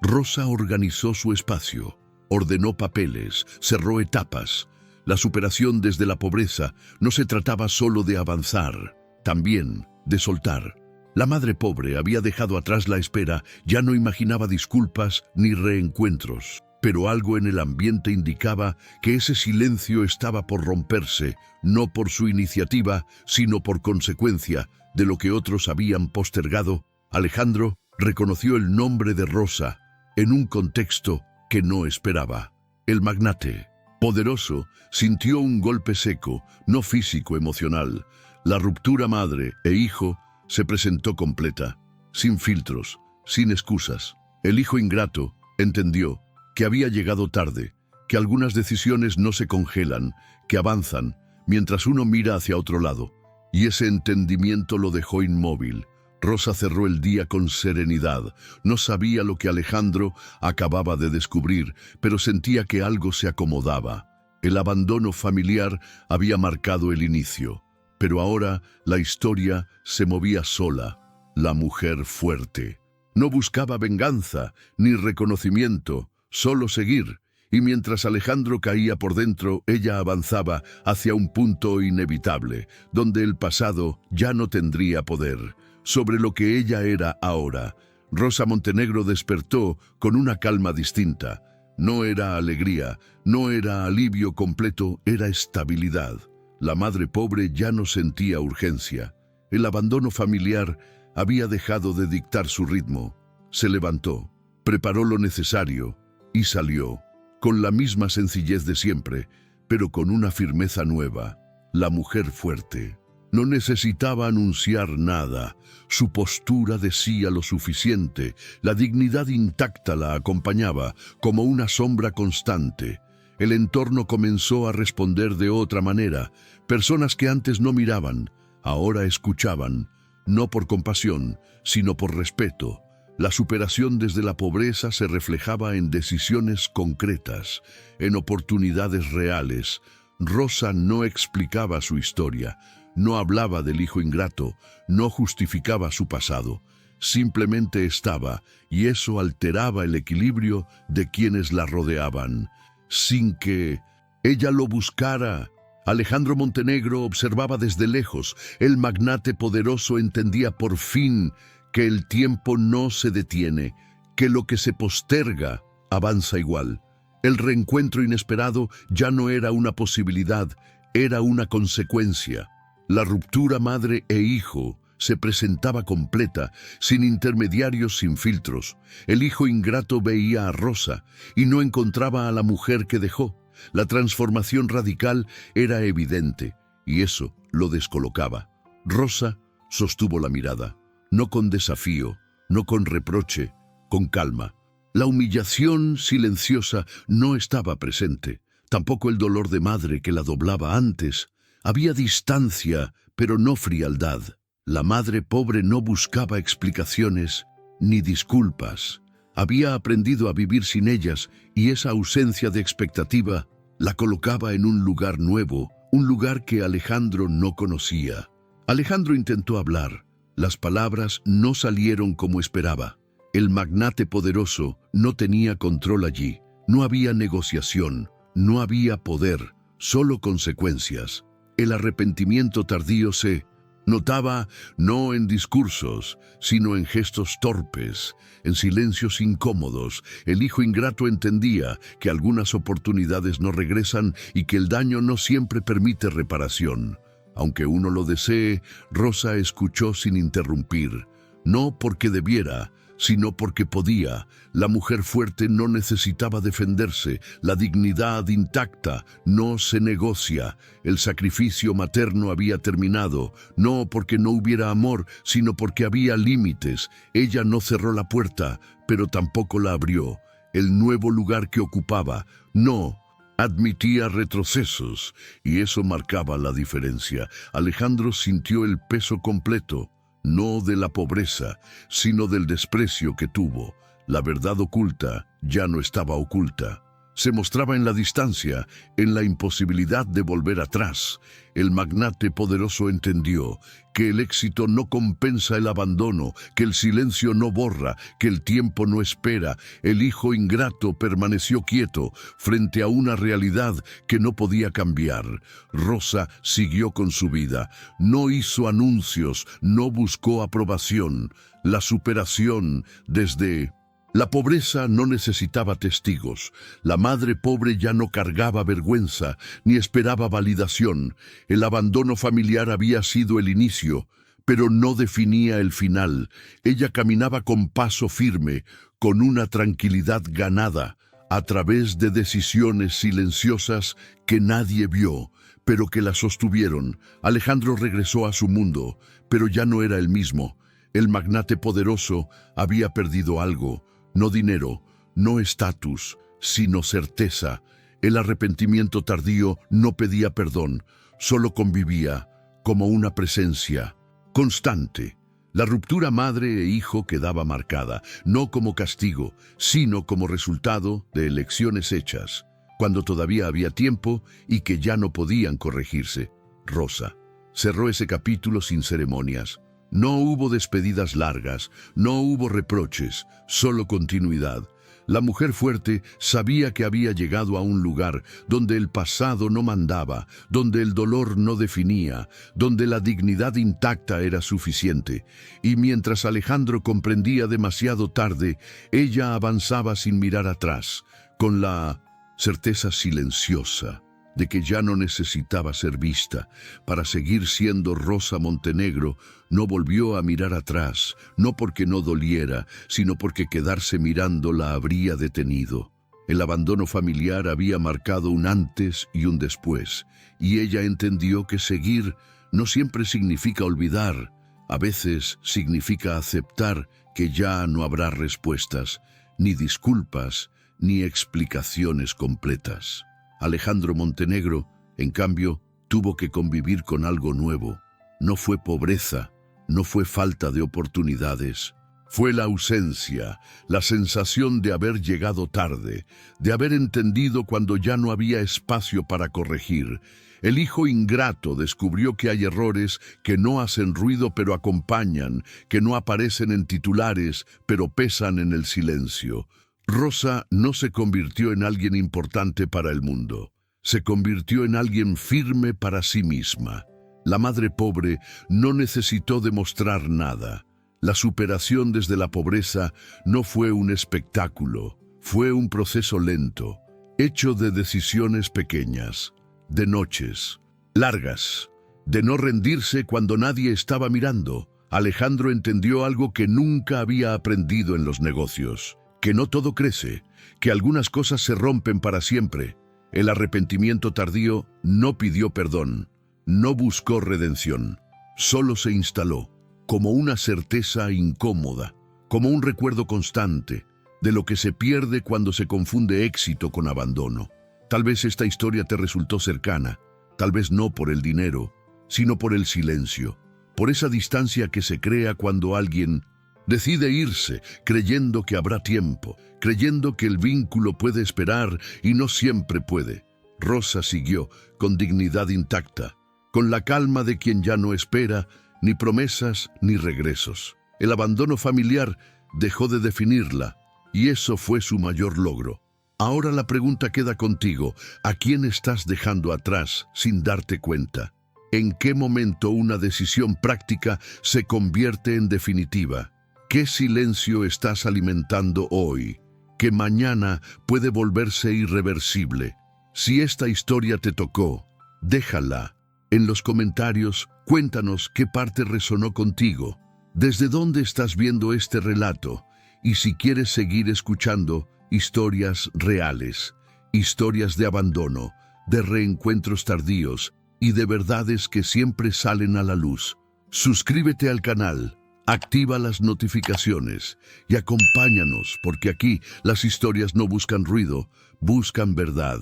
Rosa organizó su espacio, ordenó papeles, cerró etapas. La superación desde la pobreza no se trataba solo de avanzar, también de soltar. La madre pobre había dejado atrás la espera, ya no imaginaba disculpas ni reencuentros. Pero algo en el ambiente indicaba que ese silencio estaba por romperse, no por su iniciativa, sino por consecuencia de lo que otros habían postergado. Alejandro reconoció el nombre de Rosa en un contexto que no esperaba. El magnate, poderoso, sintió un golpe seco, no físico, emocional. La ruptura madre e hijo se presentó completa, sin filtros, sin excusas. El hijo ingrato entendió que había llegado tarde, que algunas decisiones no se congelan, que avanzan mientras uno mira hacia otro lado. Y ese entendimiento lo dejó inmóvil. Rosa cerró el día con serenidad. No sabía lo que Alejandro acababa de descubrir, pero sentía que algo se acomodaba. El abandono familiar había marcado el inicio, pero ahora la historia se movía sola. La mujer fuerte. No buscaba venganza ni reconocimiento, solo seguir. Y mientras Alejandro caía por dentro, ella avanzaba hacia un punto inevitable, donde el pasado ya no tendría poder sobre lo que ella era ahora. Rosa Montenegro despertó con una calma distinta. No era alegría, no era alivio completo, era estabilidad. La madre pobre ya no sentía urgencia. El abandono familiar había dejado de dictar su ritmo. Se levantó, preparó lo necesario y salió, con la misma sencillez de siempre, pero con una firmeza nueva. La mujer fuerte. No necesitaba anunciar nada. Su postura decía lo suficiente. La dignidad intacta la acompañaba, como una sombra constante. El entorno comenzó a responder de otra manera. Personas que antes no miraban, ahora escuchaban, no por compasión, sino por respeto. La superación desde la pobreza se reflejaba en decisiones concretas, en oportunidades reales. Rosa no explicaba su historia, no hablaba del hijo ingrato, no justificaba su pasado. Simplemente estaba, y eso alteraba el equilibrio de quienes la rodeaban, sin que ella lo buscara. Alejandro Montenegro observaba desde lejos. El magnate poderoso entendía por fin que el tiempo no se detiene, que lo que se posterga avanza igual. El reencuentro inesperado ya no era una posibilidad, era una consecuencia. La ruptura madre e hijo se presentaba completa, sin intermediarios, sin filtros. El hijo ingrato veía a Rosa y no encontraba a la mujer que dejó. La transformación radical era evidente y eso lo descolocaba. Rosa sostuvo la mirada, no con desafío, no con reproche, con calma. La humillación silenciosa no estaba presente, tampoco el dolor de madre que la doblaba antes. Había distancia, pero no frialdad. La madre pobre no buscaba explicaciones ni disculpas. Había aprendido a vivir sin ellas y esa ausencia de expectativa la colocaba en un lugar nuevo, un lugar que Alejandro no conocía. Alejandro intentó hablar. Las palabras no salieron como esperaba. El magnate poderoso no tenía control allí. No había negociación, no había poder, solo consecuencias. El arrepentimiento tardío se notaba no en discursos, sino en gestos torpes, en silencios incómodos. El hijo ingrato entendía que algunas oportunidades no regresan y que el daño no siempre permite reparación. Aunque uno lo desee, Rosa escuchó sin interrumpir, no porque debiera, sino porque podía. La mujer fuerte no necesitaba defenderse, la dignidad intacta no se negocia. El sacrificio materno había terminado, no porque no hubiera amor, sino porque había límites. Ella no cerró la puerta, pero tampoco la abrió. El nuevo lugar que ocupaba no admitía retrocesos, y eso marcaba la diferencia. Alejandro sintió el peso completo, no de la pobreza, sino del desprecio que tuvo. La verdad oculta ya no estaba oculta. Se mostraba en la distancia, en la imposibilidad de volver atrás. El magnate poderoso entendió que el éxito no compensa el abandono, que el silencio no borra, que el tiempo no espera. El hijo ingrato permaneció quieto frente a una realidad que no podía cambiar. Rosa siguió con su vida. No hizo anuncios, no buscó aprobación. La superación desde la pobreza no necesitaba testigos. La madre pobre ya no cargaba vergüenza ni esperaba validación. El abandono familiar había sido el inicio, pero no definía el final. Ella caminaba con paso firme, con una tranquilidad ganada, a través de decisiones silenciosas que nadie vio, pero que la sostuvieron. Alejandro regresó a su mundo, pero ya no era el mismo. El magnate poderoso había perdido algo, no dinero, no estatus, sino certeza. El arrepentimiento tardío no pedía perdón, solo convivía como una presencia constante. La ruptura madre e hijo quedaba marcada, no como castigo, sino como resultado de elecciones hechas, cuando todavía había tiempo y que ya no podían corregirse. Rosa cerró ese capítulo sin ceremonias. No hubo despedidas largas, no hubo reproches, solo continuidad. La mujer fuerte sabía que había llegado a un lugar donde el pasado no mandaba, donde el dolor no definía, donde la dignidad intacta era suficiente. Y mientras Alejandro comprendía demasiado tarde, ella avanzaba sin mirar atrás, con la certeza silenciosa de que ya no necesitaba ser vista. Para seguir siendo Rosa Montenegro, no volvió a mirar atrás, no porque no doliera, sino porque quedarse mirando la habría detenido. El abandono familiar había marcado un antes y un después, y ella entendió que seguir no siempre significa olvidar, a veces significa aceptar que ya no habrá respuestas, ni disculpas, ni explicaciones completas. Alejandro Montenegro, en cambio, tuvo que convivir con algo nuevo. No fue pobreza, no fue falta de oportunidades. Fue la ausencia, la sensación de haber llegado tarde, de haber entendido cuando ya no había espacio para corregir. El hijo ingrato descubrió que hay errores que no hacen ruido pero acompañan, que no aparecen en titulares pero pesan en el silencio. Rosa no se convirtió en alguien importante para el mundo. Se convirtió en alguien firme para sí misma. La madre pobre no necesitó demostrar nada. La superación desde la pobreza no fue un espectáculo, fue un proceso lento, hecho de decisiones pequeñas, de noches largas, de no rendirse cuando nadie estaba mirando. Alejandro entendió algo que nunca había aprendido en los negocios: que no todo crece, que algunas cosas se rompen para siempre. El arrepentimiento tardío no pidió perdón, no buscó redención, solo se instaló como una certeza incómoda, como un recuerdo constante de lo que se pierde cuando se confunde éxito con abandono. Tal vez esta historia te resultó cercana, tal vez no por el dinero, sino por el silencio, por esa distancia que se crea cuando alguien decide irse, creyendo que habrá tiempo, creyendo que el vínculo puede esperar y no siempre puede. Rosa siguió con dignidad intacta, con la calma de quien ya no espera ni promesas ni regresos. El abandono familiar dejó de definirla, y eso fue su mayor logro. Ahora la pregunta queda contigo: ¿a quién estás dejando atrás sin darte cuenta? ¿En qué momento una decisión práctica se convierte en definitiva? ¿Qué silencio estás alimentando hoy, que mañana puede volverse irreversible? Si esta historia te tocó, déjala. En los comentarios, cuéntanos qué parte resonó contigo, desde dónde estás viendo este relato, y si quieres seguir escuchando historias reales, historias de abandono, de reencuentros tardíos y de verdades que siempre salen a la luz. Suscríbete al canal. Activa las notificaciones y acompáñanos, porque aquí las historias no buscan ruido, buscan verdad.